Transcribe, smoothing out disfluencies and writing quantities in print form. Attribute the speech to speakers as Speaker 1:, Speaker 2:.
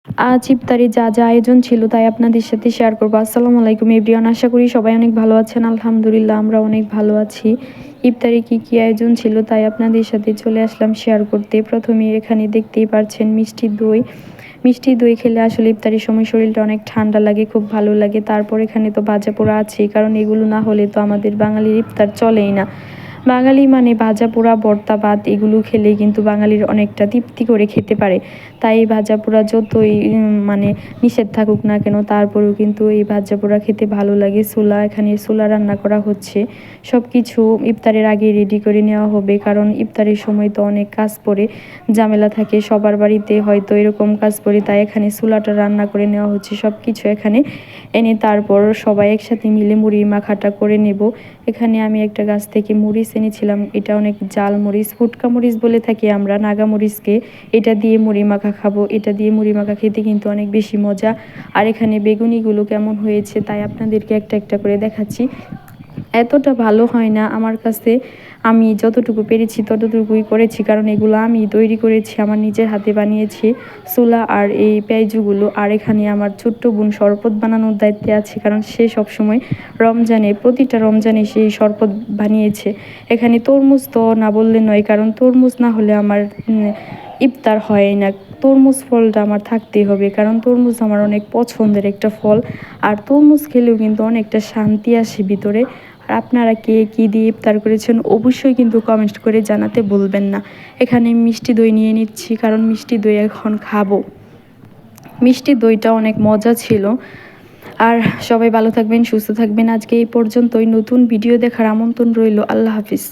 Speaker 1: আজ ইফতারে যা যা আয়োজন ছিল তাই আপনাদের সাথে শেয়ার করবো। আসসালামু আলাইকুম এভরিওয়ান, আশা করি সবাই অনেক ভালো আছেন। আলহামদুলিল্লাহ আমরা অনেক ভালো আছি। ইফতারে কি কি আয়োজন ছিল তাই আপনাদের সাথে চলে আসলাম শেয়ার করতে। প্রথমে এখানে দেখতেই পাচ্ছেন মিষ্টি দই খেলে আসলে ইফতারের সময় শরীরটা অনেক ঠান্ডা লাগে, খুব ভালো লাগে। তারপর এখানে তো ভাজা পোড়া আছেই, কারণ এগুলো না হলে তো আমাদের বাঙালির ইফতার চলেই না। বাঙালি মানে ভাজা পোড়া ভর্তা ভাত এগুলো খেলেই কিন্তু বাঙালির অনেকটা তৃপ্তি করে খেতে পারে। তাই এই ভাজা পোড়া যতই মানে নিষেধ থাকুক না কেন, তারপরেও কিন্তু এই ভাজা পোড়া খেতে ভালো লাগে। এখানে ছোলা রান্না করা হচ্ছে। সব কিছু ইফতারের আগে রেডি করে নেওয়া হবে, কারণ ইফতারের সময় তো অনেক কাজ পড়ে, ঝামেলা থাকে, সবার বাড়িতে হয়তো এরকম কাজ পড়ে। তাই এখানে ছোলাটা রান্না করে নেওয়া হচ্ছে, সব কিছু এখানে এনে তারপর সবাই একসাথে মিলে মুড়ি মাখাটা করে নেব। এখানে আমি একটা গাছ থেকে মরিচ এনেছিলাম, এটা অনেক জাল মরিচ, ফুটকা মরিচ বলে থাকি আমরা নাগা মরিচকে। এটা দিয়ে মুড়ি মাখা খাবো, এটা দিয়ে মুড়ি মাখা খেতে কিন্তু অনেক বেশি মজা। আর এখানে বেগুনিগুলো কেমন হয়েছে তাই আপনাদেরকে একটা একটা করে দেখাচ্ছি। এতটা ভালো হয় না আমার কাছে, আমি যতটুকু পেরেছি ততটুকুই করেছি, কারণ এগুলো আমি তৈরি করেছি, আমার নিজের হাতে বানিয়েছি ছোলা আর এই পেঁয়াজুগুলো। আর এখানে আমার ছোট্ট বোন শরবত বানানোর দায়িত্বে আছে, কারণ সে সবসময় প্রতিটা রমজানে সেই শরবত বানিয়েছে। এখানে তরমুজ তো না বললে নয়, কারণ তরমুজ না হলে আমার ইফতার হয় না। তরমুজ ফলটা আমার থাকতেই হবে, কারণ তরমুজ আমার অনেক পছন্দের একটা ফল। আর তরমুজ খেলেও কিন্তু অনেকটা শান্তি আসে ভিতরে। আর আপনারা কে কী দিয়ে ইফতার করেছেন অবশ্যই কিন্তু কমেন্ট করে জানাতে ভুলবেন না। এখানে মিষ্টি দই নিয়ে নিচ্ছি, কারণ মিষ্টি দই এখন খাবো। মিষ্টি দইটা অনেক মজা ছিল। আর সবাই ভালো থাকবেন, সুস্থ থাকবেন। আজকে এই পর্যন্তই। নতুন ভিডিও দেখার আমন্ত্রণ রইল। আল্লাহ হাফিজ।